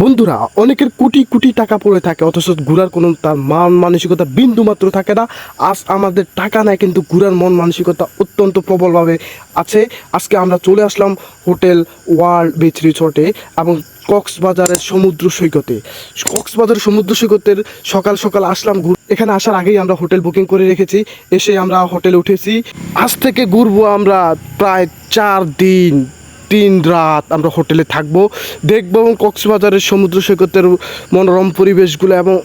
বন্ধুরা, অনেকের কোটি কোটি টাকা পড়ে থাকে অথচ ঘোরার কোনো তার মান মানসিকতা বিন্দু মাত্র থাকে না। আজ আমাদের টাকা নাই কিন্তু ঘোরার মন মানসিকতা অত্যন্ত প্রবলভাবে আছে। আজকে আমরা চলে আসলাম হোটেল ওয়ার্ল্ড বিচ রিসোর্টে এবং কক্সবাজারের সমুদ্র সৈকতে। কক্সবাজার সমুদ্র সৈকতের সকাল সকাল আসলাম। এখানে আসার আগেই আমরা হোটেল বুকিং করে রেখেছি। এসে আমরা হোটেলে উঠেছি। আজ থেকে ঘুরবো আমরা প্রায় 4 দিন 3 রাত আমরা হোটেলে থাকবো, দেখবো এবং কক্সবাজারের সমুদ্র সৈকতের মনোরম পরিবেশগুলো এবং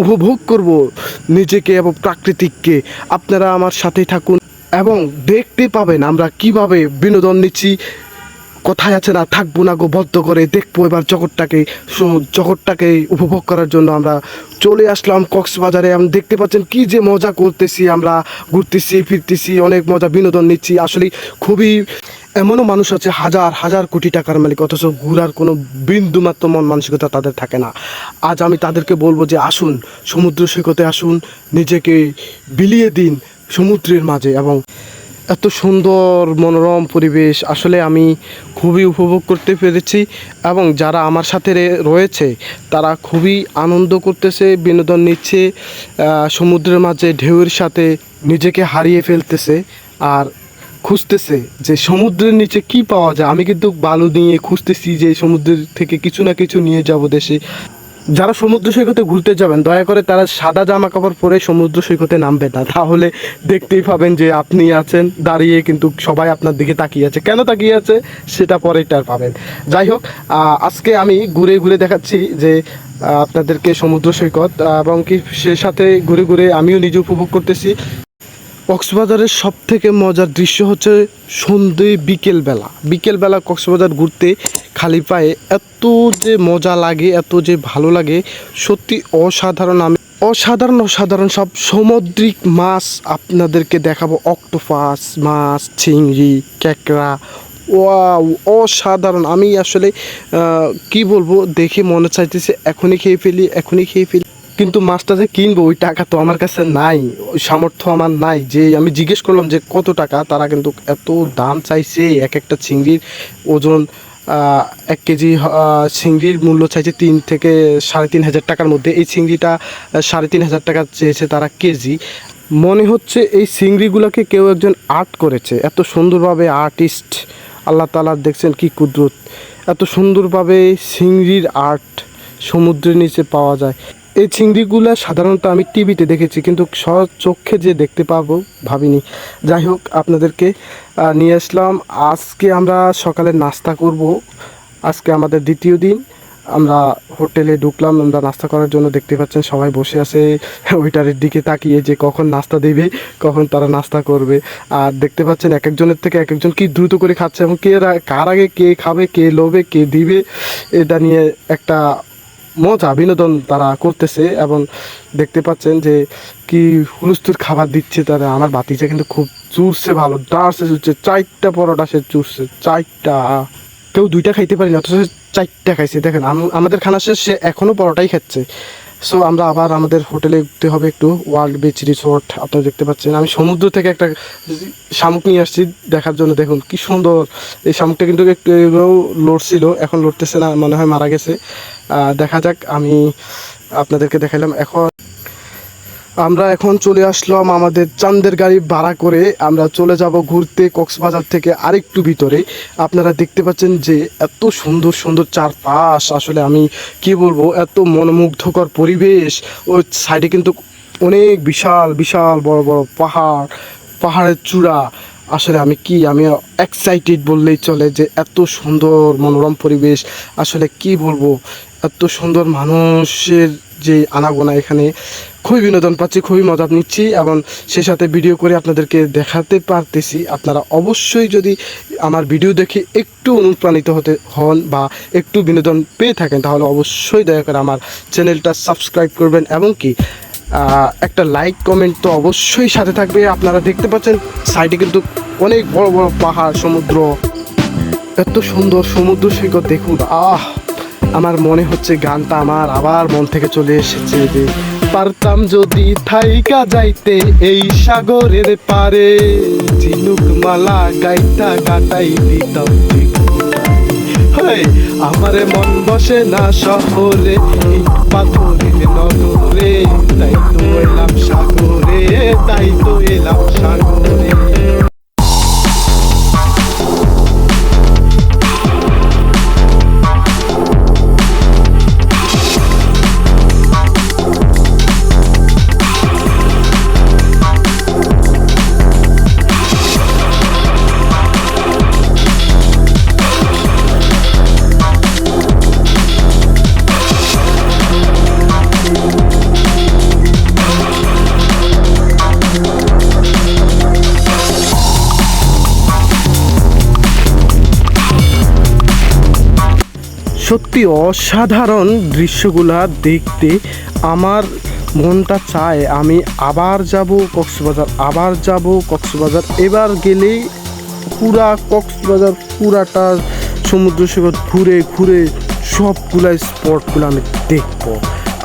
উপভোগ করব নিজেকে এবং প্রাকৃতিককে। আপনারা আমার সাথেই থাকুন এবং দেখতে পাবেন আমরা কিভাবে বিনোদন নিচ্ছি। কথায় আছে না, থাকবো না গো বদ্ধ করে, দেখবো এবার জগৎটাকে উপভোগ করার জন্য আমরা চলে আসলাম কক্সবাজারে। আমি দেখতে পাচ্ছেন কি যে মজা করতেছি, আমরা ঘুরতেছি ফিরতেছি, অনেক মজা বিনোদন নিচ্ছি। আসলে খুবই এমনও মানুষ আছে হাজার হাজার কোটি টাকার মালিক অথচ ঘোরার কোনো বিন্দুমাত্র মন মানসিকতা তাদের থাকে না। আজ আমি তাদেরকে বলবো যে আসুন সমুদ্র সৈকতে, আসুন নিজেকে বিলিয়ে দিন সমুদ্রের মাঝে। এবং এত সুন্দর মনোরম পরিবেশ আসলে আমি খুবই উপভোগ করতে পেরেছি এবং যারা আমার সাথে রয়েছে তারা খুবই আনন্দ করতেছে, বিনোদন নিচ্ছে, সমুদ্রের মাঝে ঢেউয়ের সাথে নিজেকে হারিয়ে ফেলতেছে আর খুঁজতেছে যে সমুদ্রের নিচে কি পাওয়া যায়। আমি কিন্তু বালু নিয়ে খুঁজতেছি যে সমুদ্রের থেকে কিছু না কিছু নিয়ে যাব দেশে। যারা সমুদ্র সৈকতে ঘুরতে যাবেন দয়া করে তারা সাদা জামা কাপড় পরে সমুদ্র সৈকতে নামবেন না, তাহলে দেখতেই পাবেন যে আপনি আছেন দাঁড়িয়ে কিন্তু সবাই আপনার দিকে তাকিয়ে আছে। কেন তাকিয়ে আছে সেটা পরেরটার পাবেন। যাই হোক, আজকে আমি ঘুরে ঘুরে দেখাচ্ছি যে আপনাদেরকে সমুদ্র সৈকত এবং কি সে সাথে ঘুরে ঘুরে আমিও নিজে উপভোগ করতেছি। কক্সবাজারের সব থেকে মজার দৃশ্য হচ্ছে সন্ধে বিকেলবেলা কক্সবাজার ঘুরতে খালি পায়ে এত যে মজা লাগে, এত যে ভালো লাগে, সত্যি অসাধারণ। আমি অসাধারণ সব সামুদ্রিক মাছ আপনাদেরকে দেখাবো। অক্টোপাস মাছ, চিংড়ি, ক্যাকড়া, ওয়াও অসাধারণ। আমি আসলে কি বলবো, দেখে মনে চাইতেছে এখনই খেয়ে ফেলি, কিন্তু মাছটা যে কিনবো ওই টাকা তো আমার কাছে নাই, ওই সামর্থ্য আমার নাই। যে আমি জিজ্ঞেস করলাম যে কত টাকা, তারা কিন্তু এত দাম চাইছে। একটা চিংড়ির ওজন 1 কেজি চিংড়ির মূল্য চাইছে 3 থেকে 3.5 হাজার টাকার মধ্যে। এই চিংড়িটা 3.5 হাজার টাকা চেয়েছে তারা কেজি। মনে হচ্ছে এই চিংড়িগুলোকে কেউ একজন আর্ট করেছে, এত সুন্দরভাবে আর্টিস্ট। আল্লাহ তাআলা দেখছেন কি কুদরত, এত সুন্দরভাবে চিংড়ির আর্ট সমুদ্রের নিচে পাওয়া যায়। এই চিংড়িগুলো সাধারণত আমি টিভিতে দেখেছি কিন্তু চোখে যে দেখতে পাবো ভাবিনি। যাই হোক, আপনাদেরকে নিয়ে আসলাম। আজকে আমরা সকালে নাস্তা করব। আজকে আমাদের দ্বিতীয় দিন। আমরা হোটেলে ঢুকলাম, আমরা নাস্তা করার জন্য। দেখতে পাচ্ছেন সবাই বসে আছে ওইটারের দিকে তাকিয়ে যে কখন নাস্তা দেবে, কখন তারা নাস্তা করবে। আর দেখতে পাচ্ছেন এক একজনের থেকে এক একজন কি দ্রুত করে খাচ্ছে এবং কার আগে কে খাবে, কে লোভে কে দিবে, এটা নিয়ে একটা মজা বিনোদন তারা করতেছে। এবং দেখতে পাচ্ছেন যে কি হুলস্থুল খাবার দিচ্ছে তারা। আমার বাতিজা কিন্তু খুব চুরছে, ভালো ডার্সে চুরছে, 4টা পরোটা সে চুরছে, 4টা। কেউ 2টা খাইতে পারি না অথচ 4টা খাইছে। দেখেন আমাদের খানা শেষ, সে এখনও পরোটাই খাচ্ছে। সো আমরা আবার আমাদের হোটেলে উঠতে হবে একটু। ওয়ার্ল্ড বিচ রিসোর্ট আপনারা দেখতে পাচ্ছেন। আমি সমুদ্র থেকে একটা শামুক নিয়ে আসছি দেখার জন্য। দেখুন কি সুন্দর এই শামুকটা, কিন্তু একটু লড়ছিল, এখন লড়তেছে না, মনে হয় মারা গেছে। দেখা যাক, আমি আপনাদেরকে দেখালাম। আমরা এখন চলে আসলাম আমাদের চাঁদের গাড়ি ভাড়া করে আমরা চলে যাব ঘুরতে কক্সবাজার থেকে আরেকটু ভিতরে। আপনারা দেখতে পাচ্ছেন যে এত সুন্দর সুন্দর চারপাশ, আসলে আমি কি বলবো, এত মনোমুগ্ধকর পরিবেশ। ওই সাইডে কিন্তু অনেক বিশাল বিশাল বড় বড় পাহাড়ের চূড়া। আসলে আমি এক্সাইটেড বললেই চলে যে এত সুন্দর মনোরম পরিবেশ। আসলে কি বলবো, এত সুন্দর মানুষের যে আনাগোনা, এখানে খুবই বিনোদন পাচ্ছি, খুবই মজা নিচ্ছি এবং সে সাথে ভিডিও করে আপনাদেরকে দেখাতে পারতেছি। আপনারা অবশ্যই যদি আমার ভিডিও দেখে একটু অনুপ্রাণিত হন বা একটু বিনোদন পেয়ে থাকেন তাহলে অবশ্যই দয়া করে আমার চ্যানেলটা সাবস্ক্রাইব করবেন এবং কি একটা লাইক কমেন্ট তো অবশ্যই সাথে থাকবে। আপনারা দেখতে পাচ্ছেন সাইডে কিন্তু অনেক বড় বড় পাহাড়, সমুদ্র, এত সুন্দর সমুদ্র সৈকত। দেখুন, আমার মনে হচ্ছে গানটা আমার আবার মন থেকে চলে এসেছে যে পারতাম যদি থাইকা যাইতে এই সাগরের পারে, ঝিনুক মালা গাইতা গাটাই দিতাম হেই, আমারে মন বসে না শহরে, ইট পাথরের নগরে, তাই তো এলাম সাগরে, তাই তো এলাম সাগরে। সত্যি অসাধারণ দৃশ্যগুলা দেখতে আমার মনটা চায় আমি আবার যাব কক্সবাজার। এবার গেলেই কক্সবাজার পুরাটা সমুদ্র সৈকত ঘুরে ঘুরে সবগুলা স্পটগুলো আমি দেখব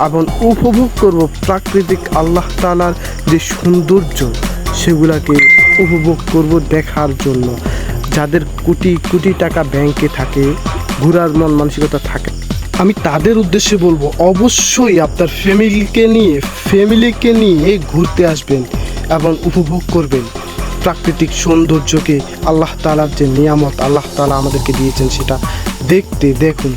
এবং উপভোগ করব প্রাকৃতিক আল্লাহ তাআলার যে সৌন্দর্য সেগুলাকে উপভোগ করব দেখার জন্য। যাদের কোটি কোটি টাকা ব্যাংকে থাকে, ঘোরার মন মানসিকতা থাকে, আমি তাদের উদ্দেশ্যে বলবো অবশ্যই আপনার ফ্যামিলিকে নিয়ে ঘুরতে আসবেন এবং উপভোগ করবেন প্রাকৃতিক সৌন্দর্যকে। আল্লাহ তাআলার যে নিয়ামত আল্লাহ তাআলা আমাদেরকে দিয়েছেন সেটা দেখুন।